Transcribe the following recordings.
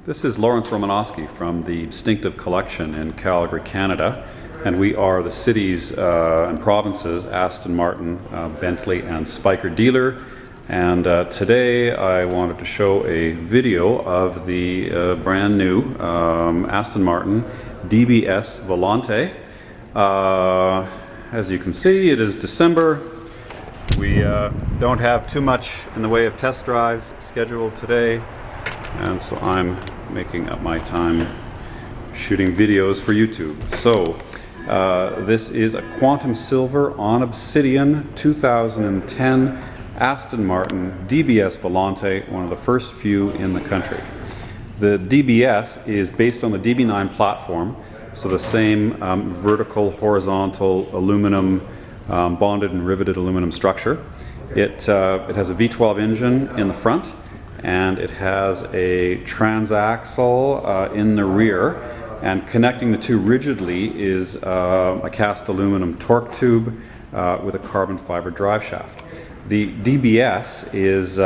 This is Lawrence Romanosky from the Distinctive Collection in Calgary, Canada, and we are the cities and provinces Aston Martin, Bentley and Spyker dealer. And today I wanted to show a video of the brand new Aston Martin DBS Volante. As you can see, it is December. We don't have too much in the way of test drives scheduled today, and so I'm making up my time shooting videos for YouTube. So this is a Quantum Silver on Obsidian 2010 Aston Martin DBS Volante, one of the first few in the country. The DBS is based on the DB9 platform, so the same vertical, horizontal, aluminum, bonded and riveted aluminum structure. It has a V12 engine in the front, and it has a transaxle in the rear, and connecting the two rigidly is a cast aluminum torque tube with a carbon fiber drive shaft. The DBS is,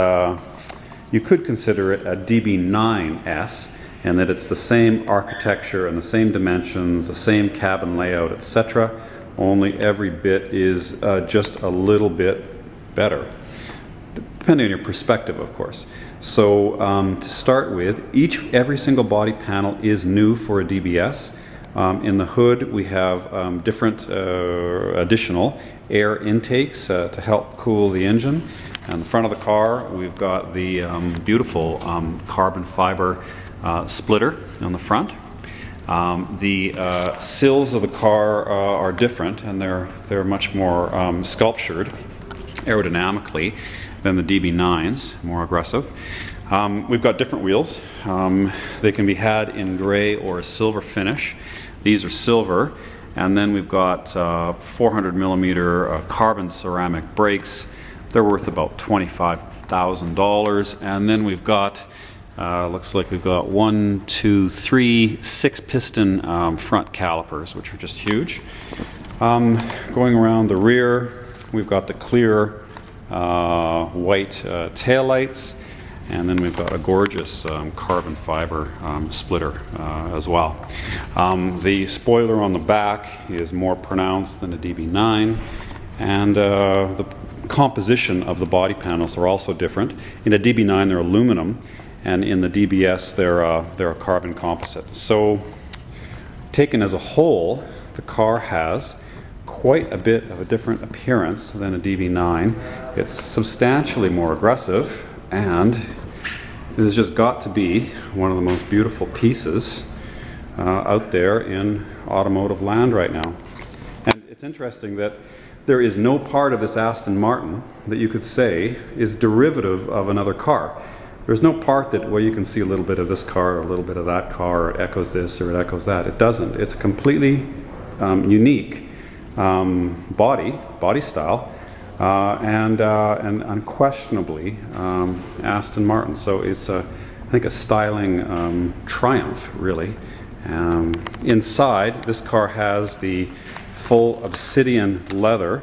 you could consider it a DB9S, and that it's the same architecture and the same dimensions, the same cabin layout, etc. Only every bit is just a little bit better, depending on your perspective, of course. So to start with, every single body panel is new for a DBS. In the hood we have different additional air intakes to help cool the engine. On the front of the car we've got the beautiful carbon fiber splitter on the front. The sills of the car are different, and they're much more sculptured aerodynamically than the DB9s, more aggressive. We've got different wheels. They can be had in gray or a silver finish. These are silver, and then we've got 400 millimeter carbon ceramic brakes. They're worth about $25,000, and then we've got looks like we've got 1, 2, 3, 6 piston front calipers, which are just huge. Going around the rear, we've got the clear white tail lights, and then we've got a gorgeous carbon fiber splitter as well. The spoiler on the back is more pronounced than a DB9, and the composition of the body panels are also different. In a DB9 they're aluminum, and in the DBS they're a carbon composite. So taken as a whole, the car has quite a bit of a different appearance than a DB9. It's substantially more aggressive, and it has just got to be one of the most beautiful pieces out there in automotive land right now. And it's interesting that there is no part of this Aston Martin that you could say is derivative of another car. There's no part that, well, you can see a little bit of this car, or a little bit of that car, or it echoes this or it echoes that. It doesn't. It's a completely unique body style, and unquestionably Aston Martin. So it's I think a styling triumph, really. Inside, this car has the full obsidian leather.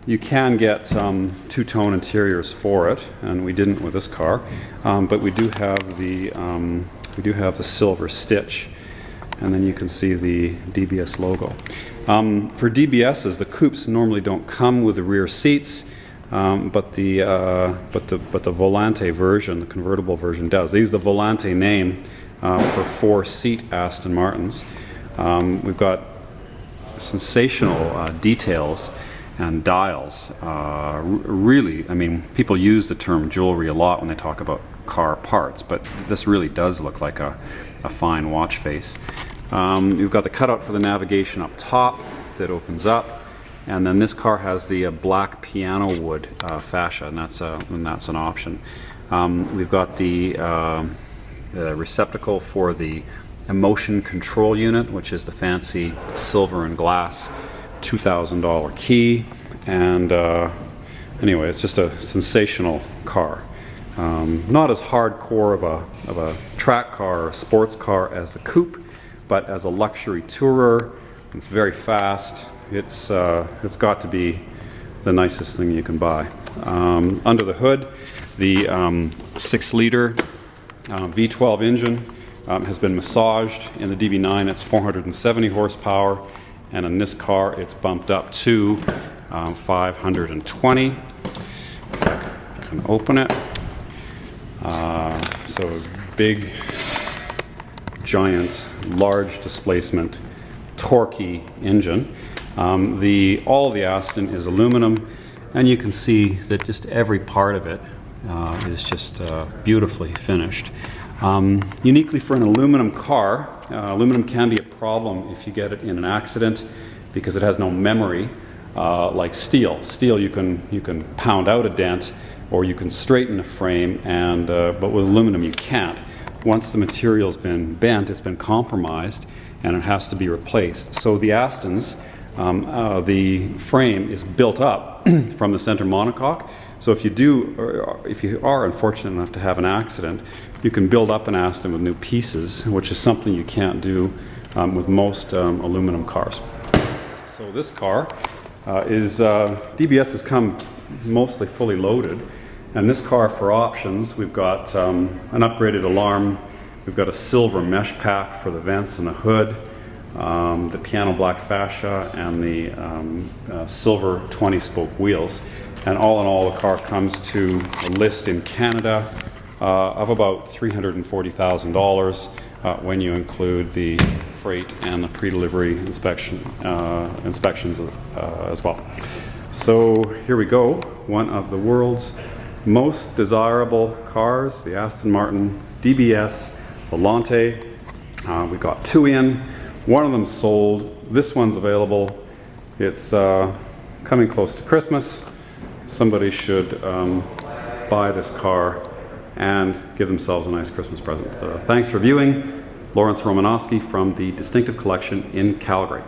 You can get two-tone interiors for it, and we didn't with this car, but we do have the silver stitch, and then you can see the DBS logo. For DBSs, the coupes normally don't come with the rear seats, but the Volante version, the convertible version, does. They use the Volante name for 4-seat Aston Martins. We've got sensational details and dials. Really, I mean, people use the term jewelry a lot when they talk about car parts, but this really does look like a fine watch face. You've got the cutout for the navigation up top that opens up, and then this car has the black piano wood fascia, and that's an option. We've got the receptacle for the emotion control unit, which is the fancy silver and glass $2,000 key, and anyway, it's just a sensational car. Not as hardcore of a track car or sports car as the coupe, but as a luxury tourer, it's very fast. It's got to be the nicest thing you can buy. Under the hood, the 6-liter V12 engine has been massaged. In the DB9 it's 470 horsepower, and in this car it's bumped up to 520. If I can open it. So big, giant, large displacement, torquey engine. All of the Aston is aluminum, and you can see that just every part of it is just beautifully finished. Uniquely for an aluminum car, aluminum can be a problem if you get it in an accident because it has no memory like steel. Steel you can pound out a dent or you can straighten a frame, but with aluminum you can't. Once the material's been bent, it's been compromised, and it has to be replaced. So the Astons, the frame is built up from the center monocoque. So if you are unfortunate enough to have an accident, you can build up an Aston with new pieces, which is something you can't do with most aluminum cars. So this car DBS has come mostly fully loaded. And this car, for options, we've got an upgraded alarm, we've got a silver mesh pack for the vents and the hood, the piano black fascia, and the silver 20-spoke wheels. And all in all, the car comes to a list in Canada of about $340,000 when you include the freight and the pre-delivery inspections as well. So here we go, one of the world's most desirable cars, the Aston Martin DBS Volante. We got two in, one of them sold, this one's available. It's coming close to Christmas. Somebody should buy this car and give themselves a nice Christmas present. Thanks for viewing. Lawrence Romanosky from the Distinctive Collection in Calgary.